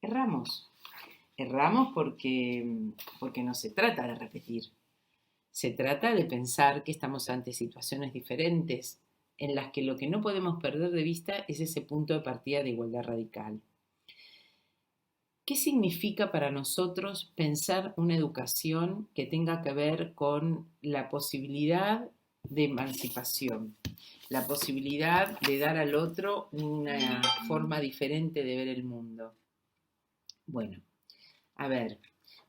Erramos. Erramos porque no se trata de repetir. Se trata de pensar que estamos ante situaciones diferentes en las que lo que no podemos perder de vista es ese punto de partida de igualdad radical. ¿Qué significa para nosotros pensar una educación que tenga que ver con la posibilidad de emancipación, la posibilidad de dar al otro una forma diferente de ver el mundo? Bueno, a ver,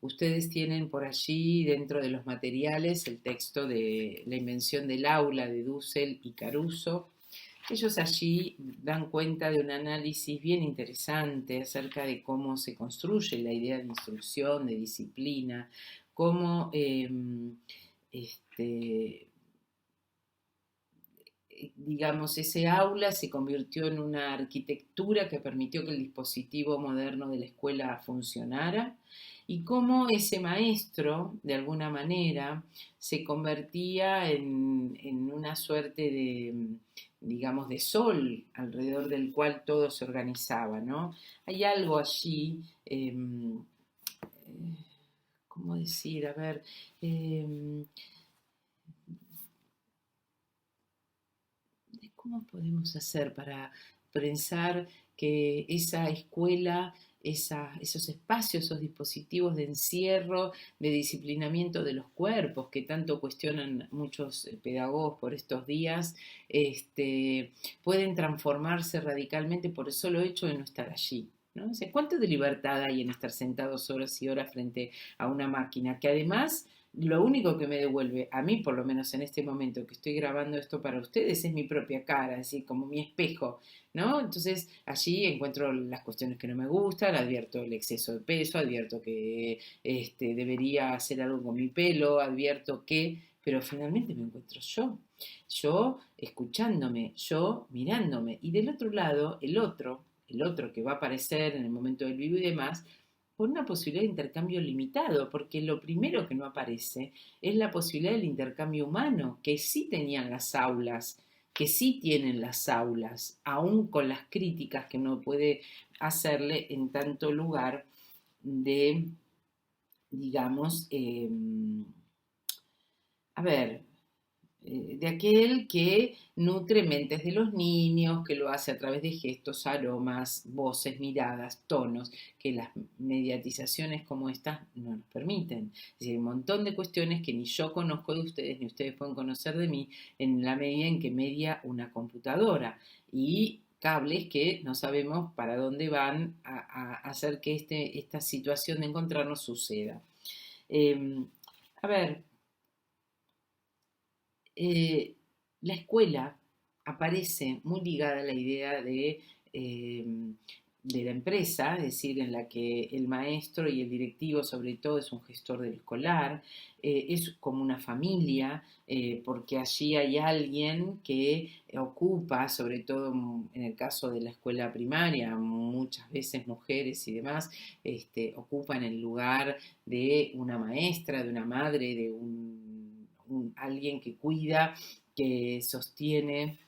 ustedes tienen por allí dentro de los materiales el texto de La invención del aula de Dussel y Caruso. Ellos allí dan cuenta de un análisis bien interesante acerca de cómo se construye la idea de instrucción, de disciplina, cómo este, digamos, ese aula se convirtió en una arquitectura que permitió que el dispositivo moderno de la escuela funcionara y cómo ese maestro, de alguna manera, se convertía en una suerte de, digamos, de sol alrededor del cual todo se organizaba, ¿no? Hay algo allí, ¿cómo decir? A ver, ¿cómo podemos hacer para pensar que esa escuela, esos espacios, esos dispositivos de encierro, de disciplinamiento de los cuerpos, que tanto cuestionan muchos pedagogos por estos días, pueden transformarse radicalmente por el solo hecho de no estar allí? ¿No? O sea, ¿cuánto de libertad hay en estar sentados horas y horas frente a una máquina que además lo único que me devuelve, a mí por lo menos en este momento que estoy grabando esto para ustedes, es mi propia cara, es decir, como mi espejo, ¿no? Entonces allí encuentro las cuestiones que no me gustan, advierto el exceso de peso, advierto que debería hacer algo con mi pelo, advierto que, pero finalmente me encuentro yo escuchándome, yo mirándome, y del otro lado, el otro que va a aparecer en el momento del vivo y demás, por una posibilidad de intercambio limitado, porque lo primero que no aparece es la posibilidad del intercambio humano, que sí tenían las aulas, que sí tienen las aulas, aún con las críticas que uno puede hacerle en tanto lugar de, digamos, a ver, de aquel que nutre mentes de los niños, que lo hace a través de gestos, aromas, voces, miradas, tonos, que las mediatizaciones como estas no nos permiten. Es decir, hay un montón de cuestiones que ni yo conozco de ustedes, ni ustedes pueden conocer de mí, en la medida en que media una computadora. Y cables que no sabemos para dónde van a hacer que esta situación de encontrarnos suceda. Eh, a ver, eh, la escuela aparece muy ligada a la idea eh, de la empresa, es decir, en la que el maestro y el directivo sobre todo es un gestor del escolar, es como una familia, porque allí hay alguien que ocupa, sobre todo en el caso de la escuela primaria, muchas veces mujeres y demás, ocupan el lugar de una maestra, de una madre, de alguien que cuida, que sostiene.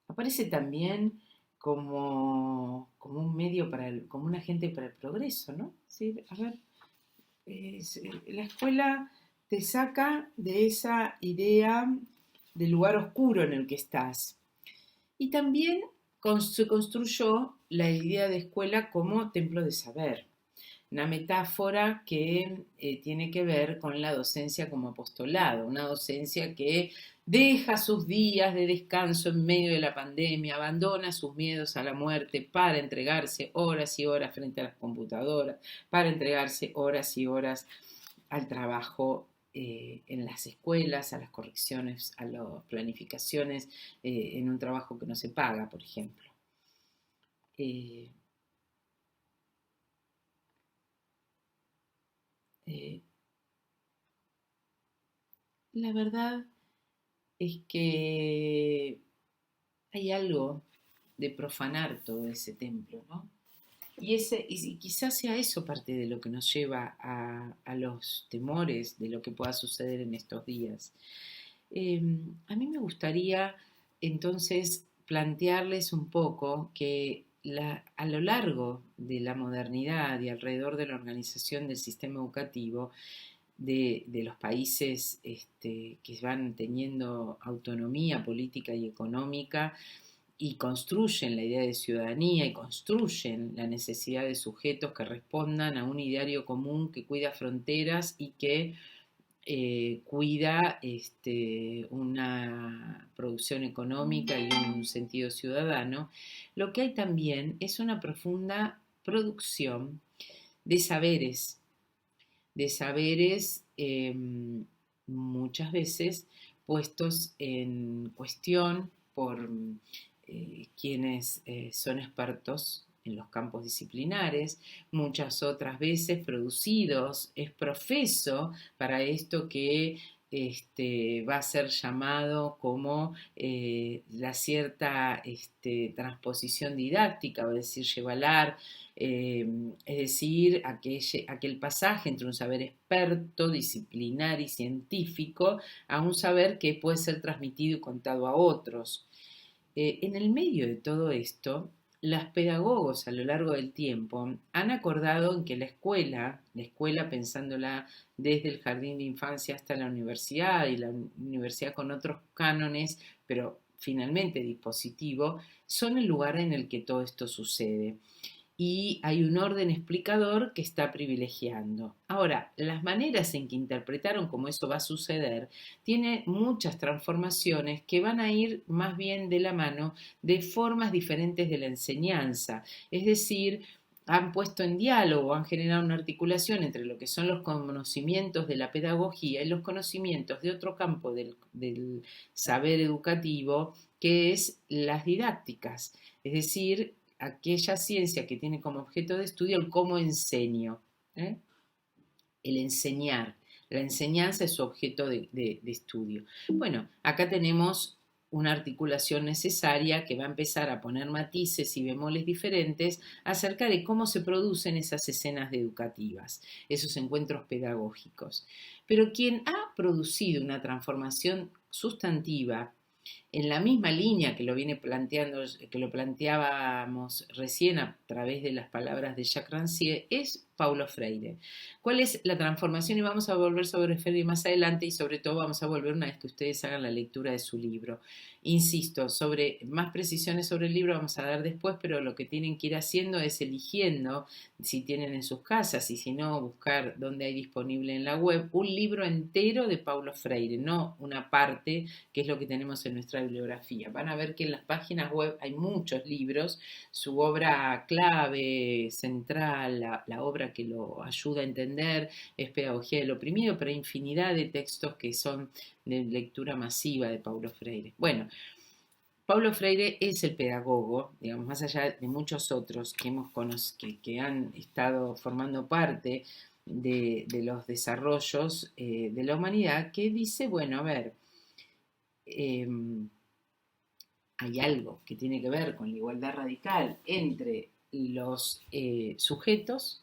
Aparece también como un medio como un agente para el progreso, ¿no? Sí, a ver, la escuela te saca de esa idea del lugar oscuro en el que estás. Y también se construyó la idea de escuela como templo de saber, una metáfora que tiene que ver con la docencia como apostolado, una docencia que deja sus días de descanso en medio de la pandemia, abandona sus miedos a la muerte para entregarse horas y horas frente a las computadoras, para entregarse horas y horas al trabajo en las escuelas, a las correcciones, a las planificaciones, en un trabajo que no se paga, por ejemplo. Eh, eh, la verdad es que hay algo de profanar todo ese templo, ¿no? Y quizás sea eso parte de lo que nos lleva a los temores de lo que pueda suceder en estos días. A mí me gustaría entonces plantearles un poco que a lo largo de la modernidad y alrededor de la organización del sistema educativo de los países que van teniendo autonomía política y económica y construyen la idea de ciudadanía y construyen la necesidad de sujetos que respondan a un ideario común que cuida fronteras y que cuida una producción económica y un sentido ciudadano, lo que hay también es una profunda producción de saberes muchas veces puestos en cuestión por quienes son expertos en los campos disciplinares, muchas otras veces producidos es profeso para esto que va a ser llamado como la cierta transposición didáctica, o decir, llevar, es decir, aquel pasaje entre un saber experto, disciplinar y científico a un saber que puede ser transmitido y contado a otros. En el medio de todo esto, los pedagogos a lo largo del tiempo han acordado en que la escuela pensándola desde el jardín de infancia hasta la universidad y la universidad con otros cánones, pero finalmente dispositivo, son el lugar en el que todo esto sucede. Y hay un orden explicador que está privilegiando. Ahora, las maneras en que interpretaron cómo eso va a suceder tiene muchas transformaciones que van a ir más bien de la mano de formas diferentes de la enseñanza. Es decir, han puesto en diálogo, han generado una articulación entre lo que son los conocimientos de la pedagogía y los conocimientos de otro campo del saber educativo, que es las didácticas. Es decir, aquella ciencia que tiene como objeto de estudio el cómo enseño, el enseñar. La enseñanza es su objeto de estudio. Bueno, acá tenemos una articulación necesaria que va a empezar a poner matices y bemoles diferentes acerca de cómo se producen esas escenas educativas, esos encuentros pedagógicos. Pero quien ha producido una transformación sustantiva en la misma línea que lo viene planteando, que lo planteábamos recién a través de las palabras de Jacques Rancière, es Paulo Freire. ¿Cuál es la transformación? Y vamos a volver sobre Freire más adelante y sobre todo vamos a volver una vez que ustedes hagan la lectura de su libro. Insisto, sobre más precisiones sobre el libro vamos a dar después, pero lo que tienen que ir haciendo es eligiendo, si tienen en sus casas y si no, buscar dónde hay disponible en la web, un libro entero de Paulo Freire, no una parte que es lo que tenemos en nuestra bibliografía. Van a ver que en las páginas web hay muchos libros, su obra clave, central, la obra que lo ayuda a entender es Pedagogía del Oprimido, pero hay infinidad de textos que son de lectura masiva de Paulo Freire. Bueno, Paulo Freire es el pedagogo, digamos, más allá de muchos otros que han estado formando parte de los desarrollos de la humanidad, que dice, bueno, a ver, hay algo que tiene que ver con la igualdad radical entre los sujetos.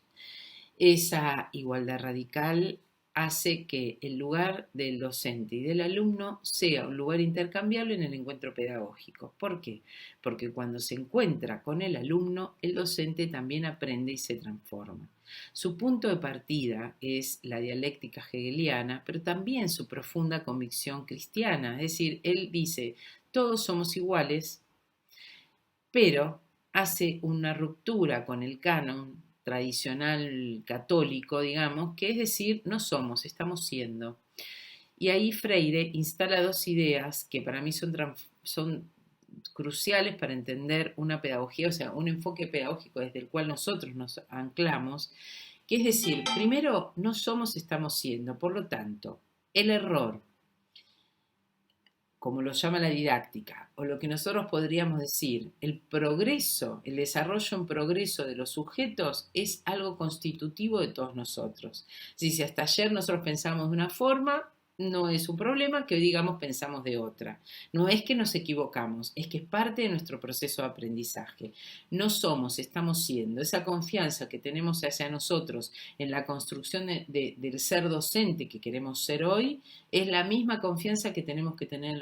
Esa igualdad radical hace que el lugar del docente y del alumno sea un lugar intercambiable en el encuentro pedagógico. ¿Por qué? Porque cuando se encuentra con el alumno, el docente también aprende y se transforma. Su punto de partida es la dialéctica hegeliana, pero también su profunda convicción cristiana. Es decir, él dice, todos somos iguales, pero hace una ruptura con el canon tradicional católico, digamos, que es decir, no somos, estamos siendo. Y ahí Freire instala dos ideas que para mí son cruciales para entender una pedagogía, o sea, un enfoque pedagógico desde el cual nosotros nos anclamos, que es decir, primero, no somos, estamos siendo, por lo tanto, el error, como lo llama la didáctica, o lo que nosotros podríamos decir, el progreso, el desarrollo en progreso de los sujetos es algo constitutivo de todos nosotros. Si hasta ayer nosotros pensamos de una forma, no es un problema que hoy digamos pensamos de otra. No es que nos equivocamos, es que es parte de nuestro proceso de aprendizaje. No somos, estamos siendo. Esa confianza que tenemos hacia nosotros en la construcción del ser docente que queremos ser hoy, es la misma confianza que tenemos que tener en